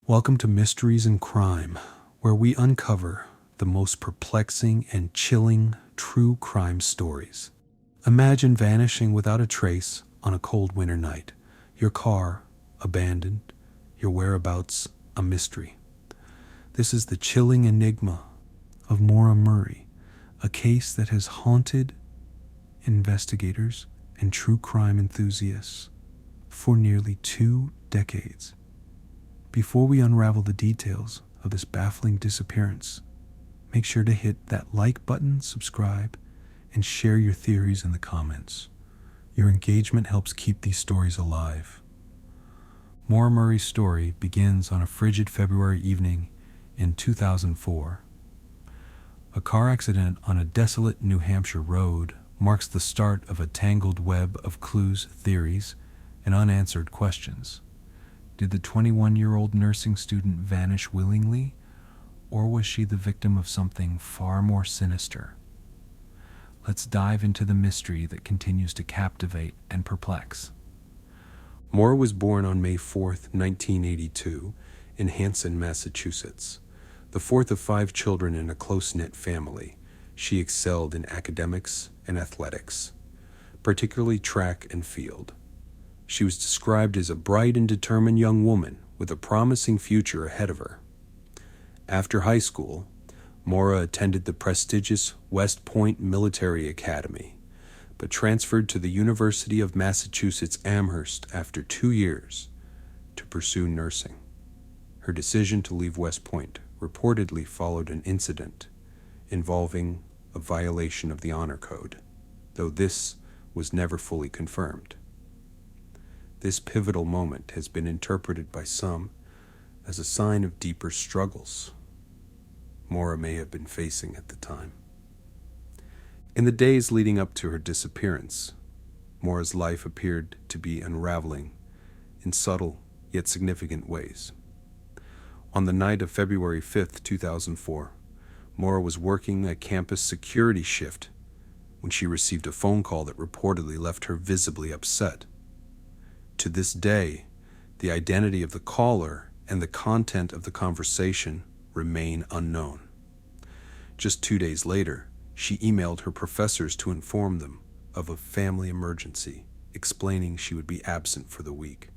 Welcome to Mysteries and Crime, where we uncover the most perplexing and chilling true crime stories. Imagine vanishing without a trace on a cold winter night, your car abandoned, your whereabouts a mystery. This is the chilling enigma of Maura Murray, a case that has haunted investigators and true crime enthusiasts for nearly 2 decades. Before we unravel the details of this baffling disappearance, make sure to hit that like button, subscribe, and share your theories in the comments. Your engagement helps keep these stories alive. Maura Murray's story begins on a frigid February evening in 2004. A car accident on a desolate New Hampshire road marks the start of a tangled web of clues, theories, and unanswered questions. Did the 21-year-old nursing student vanish willingly, or was she the victim of something far more sinister? Let's dive into the mystery that continues to captivate and perplex. Maura was born on May 4th, 1982, in Hanson, Massachusetts. The fourth of 5 children in a close-knit family, she excelled in academics and athletics, particularly track and field. She was described as a bright and determined young woman with a promising future ahead of her. After high school, Maura attended the prestigious West Point Military Academy, but transferred to the University of Massachusetts Amherst after 2 years to pursue nursing. Her decision to leave West Point reportedly followed an incident involving a violation of the honor code, though this was never fully confirmed. This pivotal moment has been interpreted by some as a sign of deeper struggles Maura may have been facing at the time. In the days leading up to her disappearance, Maura's life appeared to be unraveling in subtle yet significant ways. On the night of February 5th, 2004, Maura was working a campus security shift when she received a phone call that reportedly left her visibly upset. To this day, the identity of the caller and the content of the conversation remain unknown. Just 2 days later, she emailed her professors to inform them of a family emergency, explaining she would be absent for the week.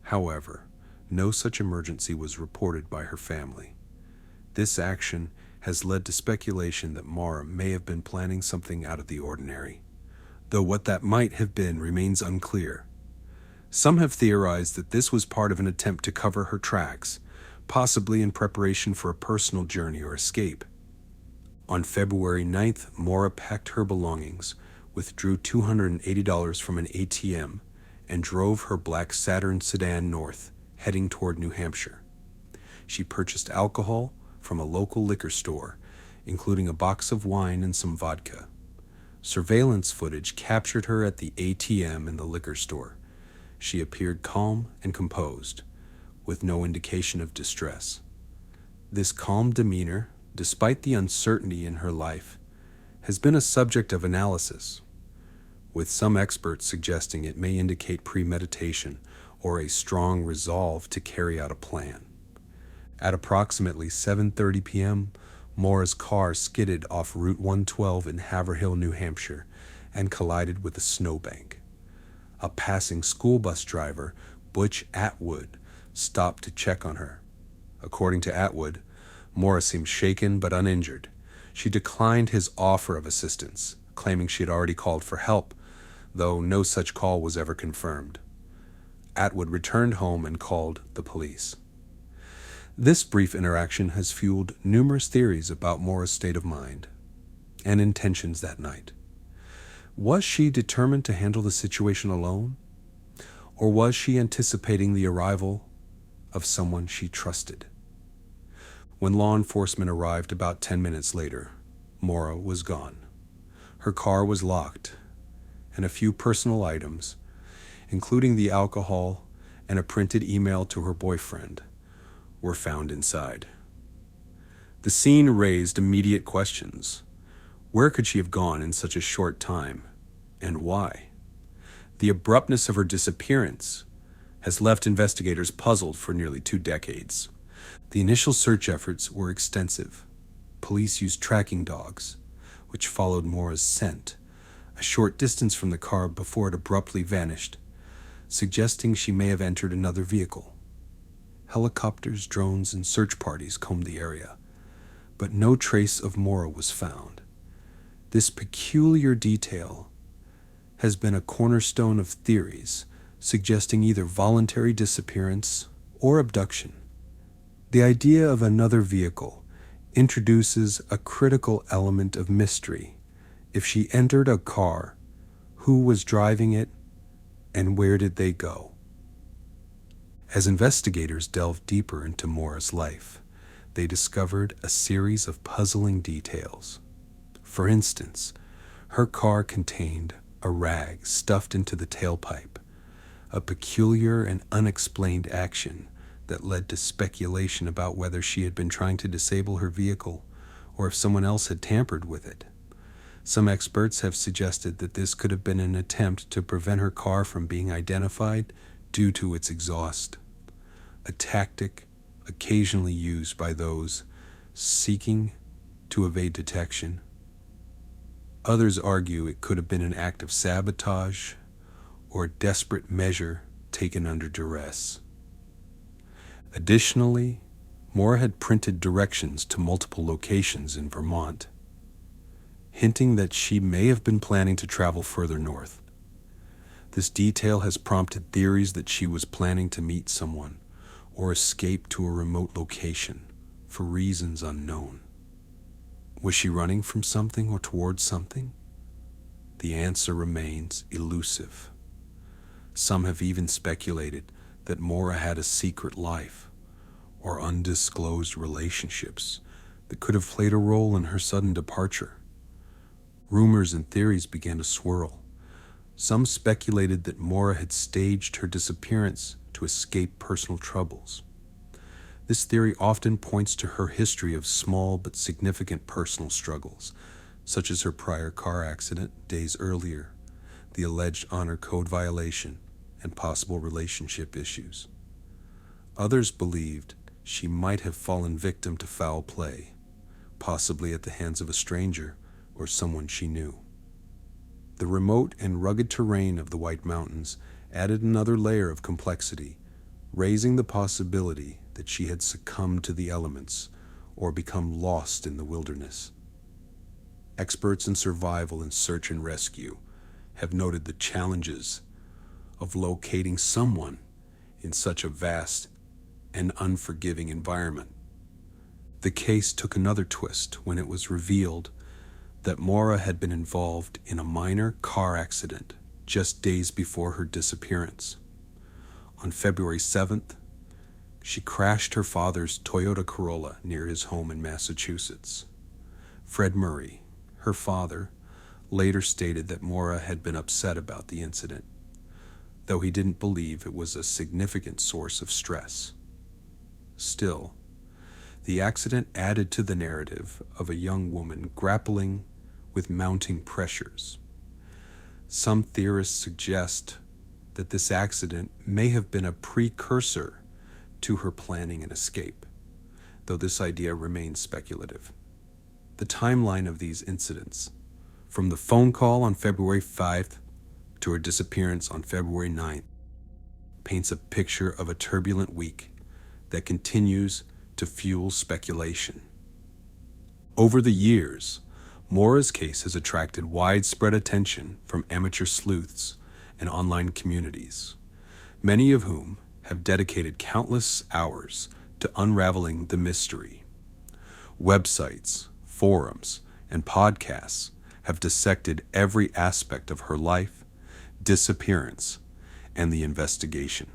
However, no such emergency was reported by her family. This action has led to speculation that Maura may have been planning something out of the ordinary, though what that might have been remains unclear. Some have theorized that this was part of an attempt to cover her tracks, possibly in preparation for a personal journey or escape. On February 9th, Maura packed her belongings, withdrew $280 from an ATM, and drove her black Saturn sedan north, heading toward New Hampshire. She purchased alcohol from a local liquor store, including a box of wine and some vodka. Surveillance footage captured her at the ATM in the liquor store. She appeared calm and composed, with no indication of distress. This calm demeanor, despite the uncertainty in her life, has been a subject of analysis, with some experts suggesting it may indicate premeditation or a strong resolve to carry out a plan. At approximately 7:30 p.m., Maura's car skidded off Route 112 in Haverhill, New Hampshire, and collided with a snowbank. A passing school bus driver, Butch Atwood, stopped to check on her. According to Atwood, Maura seemed shaken but uninjured. She declined his offer of assistance, claiming she had already called for help, though no such call was ever confirmed. Atwood returned home and called the police. This brief interaction has fueled numerous theories about Maura's state of mind and intentions that night. Was she determined to handle the situation alone? Or was she anticipating the arrival of someone she trusted? When law enforcement arrived about 10 minutes later, Maura was gone. Her car was locked, and a few personal items, including the alcohol and a printed email to her boyfriend, were found inside. The scene raised immediate questions. Where could she have gone in such a short time, and why? The abruptness of her disappearance has left investigators puzzled for nearly 2 decades. The initial search efforts were extensive. Police used tracking dogs, which followed Maura's scent, a short distance from the car before it abruptly vanished, suggesting she may have entered another vehicle. Helicopters, drones, and search parties combed the area, but no trace of Maura was found. This peculiar detail has been a cornerstone of theories suggesting either voluntary disappearance or abduction. The idea of another vehicle introduces a critical element of mystery. If she entered a car, who was driving it, and where did they go? As investigators delved deeper into Maura's life, they discovered a series of puzzling details. For instance, her car contained a rag stuffed into the tailpipe, a peculiar and unexplained action that led to speculation about whether she had been trying to disable her vehicle or if someone else had tampered with it. Some experts have suggested that this could have been an attempt to prevent her car from being identified due to its exhaust, a tactic occasionally used by those seeking to evade detection. Others argue it could have been an act of sabotage or a desperate measure taken under duress. Additionally, Maura had printed directions to multiple locations in Vermont, hinting that she may have been planning to travel further north. This detail has prompted theories that she was planning to meet someone or escape to a remote location for reasons unknown. Was she running from something or towards something? The answer remains elusive. Some have even speculated that Maura had a secret life or undisclosed relationships that could have played a role in her sudden departure. Rumors and theories began to swirl. Some speculated that Maura had staged her disappearance to escape personal troubles. This theory often points to her history of small but significant personal struggles, such as her prior car accident days earlier, the alleged honor code violation, and possible relationship issues. Others believed she might have fallen victim to foul play, possibly at the hands of a stranger or someone she knew. The remote and rugged terrain of the White Mountains added another layer of complexity, raising the possibility that she had succumbed to the elements or become lost in the wilderness. Experts in survival and search and rescue have noted the challenges of locating someone in such a vast and unforgiving environment. The case took another twist when it was revealed that Maura had been involved in a minor car accident just days before her disappearance. On February 7th, she crashed her father's Toyota Corolla near his home in Massachusetts. Fred Murray, her father, later stated that Maura had been upset about the incident, though he didn't believe it was a significant source of stress. Still, the accident added to the narrative of a young woman grappling with mounting pressures. Some theorists suggest that this accident may have been a precursor to her planning an escape, though this idea remains speculative. The timeline of these incidents, from the phone call on February 5th to her disappearance on February 9th, paints a picture of a turbulent week that continues to fuel speculation. Over the years, Maura's case has attracted widespread attention from amateur sleuths and online communities, many of whom have dedicated countless hours to unraveling the mystery. Websites, forums, and podcasts have dissected every aspect of her life, disappearance, and the investigation.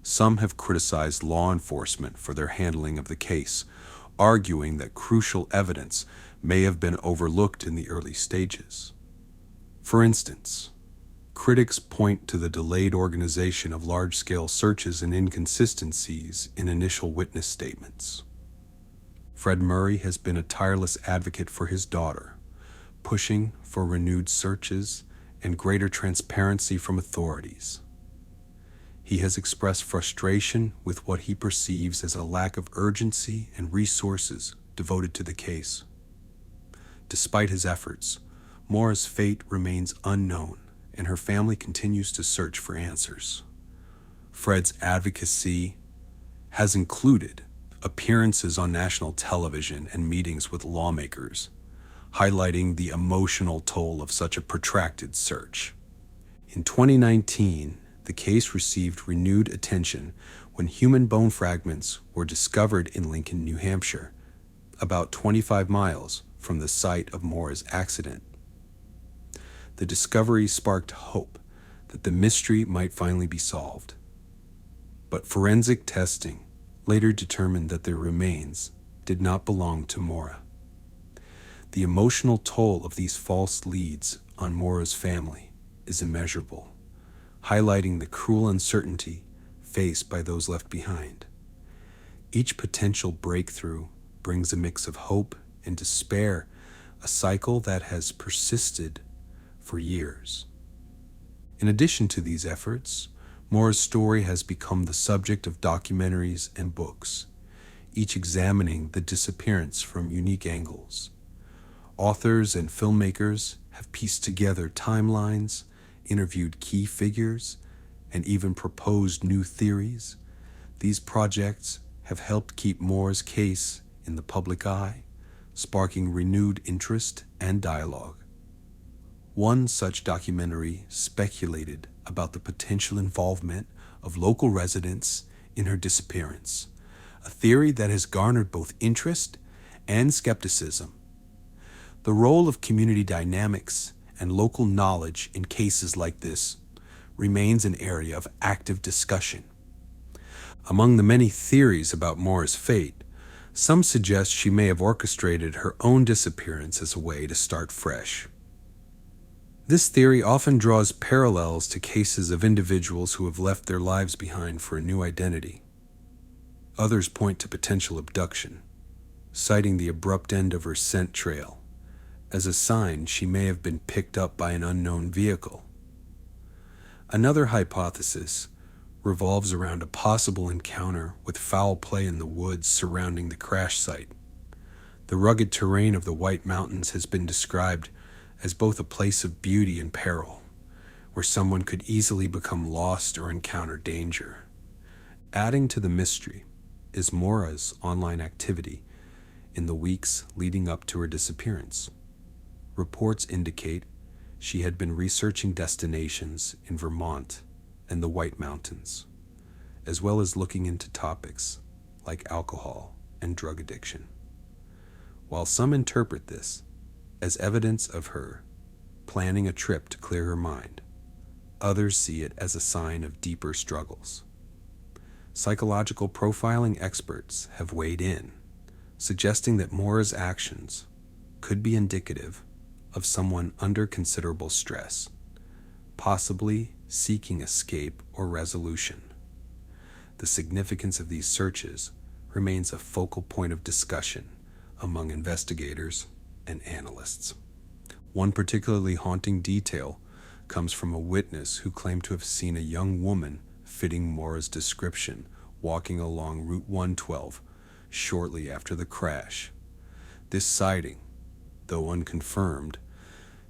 Some have criticized law enforcement for their handling of the case, arguing that crucial evidence may have been overlooked in the early stages. For instance, critics point to the delayed organization of large-scale searches and inconsistencies in initial witness statements. Fred Murray has been a tireless advocate for his daughter, pushing for renewed searches and greater transparency from authorities. He has expressed frustration with what he perceives as a lack of urgency and resources devoted to the case. Despite his efforts, Maura's fate remains unknown, and her family continues to search for answers. Fred's advocacy has included appearances on national television and meetings with lawmakers, highlighting the emotional toll of such a protracted search. In 2019, the case received renewed attention when human bone fragments were discovered in Lincoln, New Hampshire, about 25 miles from the site of Maura's accident. The discovery sparked hope that the mystery might finally be solved. But forensic testing later determined that their remains did not belong to Maura. The emotional toll of these false leads on Maura's family is immeasurable, highlighting the cruel uncertainty faced by those left behind. Each potential breakthrough brings a mix of hope and despair, a cycle that has persisted for years. In addition to these efforts, Maura's story has become the subject of documentaries and books, each examining the disappearance from unique angles. Authors and filmmakers have pieced together timelines, interviewed key figures, and even proposed new theories. These projects have helped keep Maura's case in the public eye, sparking renewed interest and dialogue. One such documentary speculated about the potential involvement of local residents in her disappearance, a theory that has garnered both interest and skepticism. The role of community dynamics and local knowledge in cases like this remains an area of active discussion. Among the many theories about Maura's fate, some suggest she may have orchestrated her own disappearance as a way to start fresh. This theory often draws parallels to cases of individuals who have left their lives behind for a new identity. Others point to potential abduction, citing the abrupt end of her scent trail as a sign she may have been picked up by an unknown vehicle. Another hypothesis revolves around a possible encounter with foul play in the woods surrounding the crash site. The rugged terrain of the White Mountains has been described as both a place of beauty and peril, where someone could easily become lost or encounter danger. Adding to the mystery is Maura's online activity in the weeks leading up to her disappearance. Reports indicate she had been researching destinations in Vermont and the White Mountains, as well as looking into topics like alcohol and drug addiction. While some interpret this as evidence of her planning a trip to clear her mind, others see it as a sign of deeper struggles. Psychological profiling experts have weighed in, suggesting that Maura's actions could be indicative of someone under considerable stress, possibly seeking escape or resolution. The significance of these searches remains a focal point of discussion among investigators and analysts. One particularly haunting detail comes from a witness who claimed to have seen a young woman fitting Maura's description walking along Route 112 shortly after the crash. This sighting, though unconfirmed,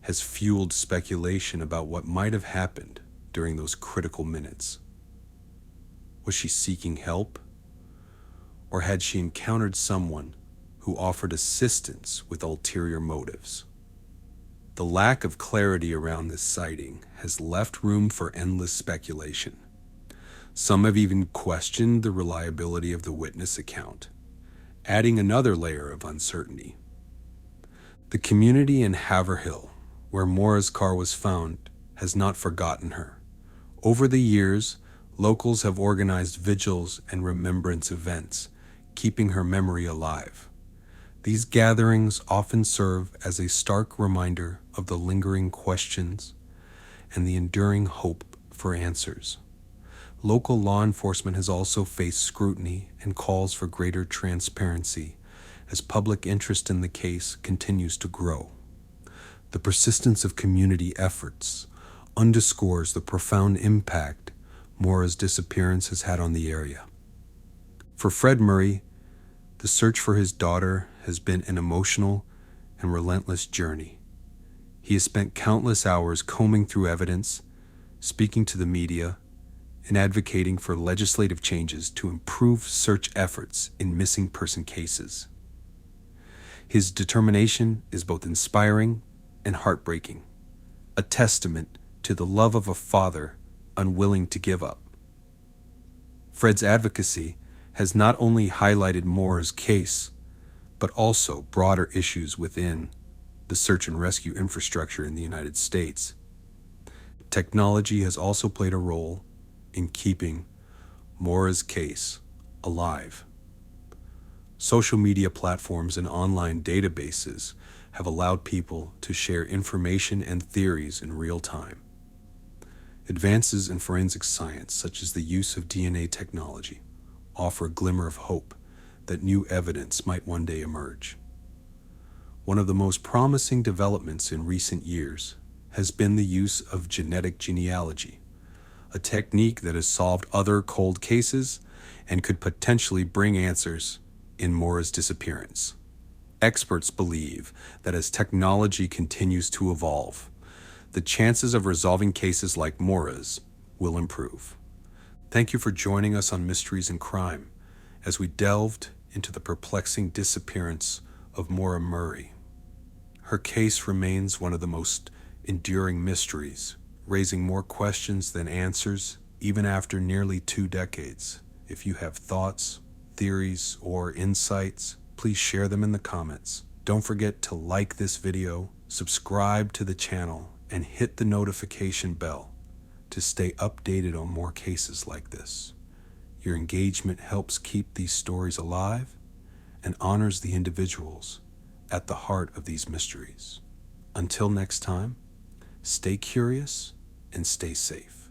has fueled speculation about what might have happened during those critical minutes. Was she seeking help? Or had she encountered someone who offered assistance with ulterior motives? The lack of clarity around this sighting has left room for endless speculation. Some have even questioned the reliability of the witness account, adding another layer of uncertainty. The community in Haverhill, where Maura's car was found, has not forgotten her. Over the years, locals have organized vigils and remembrance events, keeping her memory alive. These gatherings often serve as a stark reminder of the lingering questions and the enduring hope for answers. Local law enforcement has also faced scrutiny and calls for greater transparency as public interest in the case continues to grow. The persistence of community efforts underscores the profound impact Maura's disappearance has had on the area. For Fred Murray, the search for his daughter has been an emotional and relentless journey. He has spent countless hours combing through evidence, speaking to the media, and advocating for legislative changes to improve search efforts in missing person cases. His determination is both inspiring and heartbreaking, a testament to the love of a father unwilling to give up. Fred's advocacy has not only highlighted Maura's case, but also broader issues within the search and rescue infrastructure in the United States. Technology has also played a role in keeping Maura's case alive. Social media platforms and online databases have allowed people to share information and theories in real time. Advances in forensic science, such as the use of DNA technology, offer a glimmer of hope that new evidence might one day emerge. One of the most promising developments in recent years has been the use of genetic genealogy, a technique that has solved other cold cases and could potentially bring answers in Maura's disappearance. Experts believe that as technology continues to evolve, the chances of resolving cases like Maura's will improve. Thank you for joining us on Mysteries and Crime as we delved into the perplexing disappearance of Maura Murray. Her case remains one of the most enduring mysteries, raising more questions than answers even after nearly 2 decades. If you have thoughts, theories, or insights, please share them in the comments. Don't forget to like this video, subscribe to the channel, and hit the notification bell to stay updated on more cases like this. Your engagement helps keep these stories alive and honors the individuals at the heart of these mysteries. Until next time, stay curious and stay safe.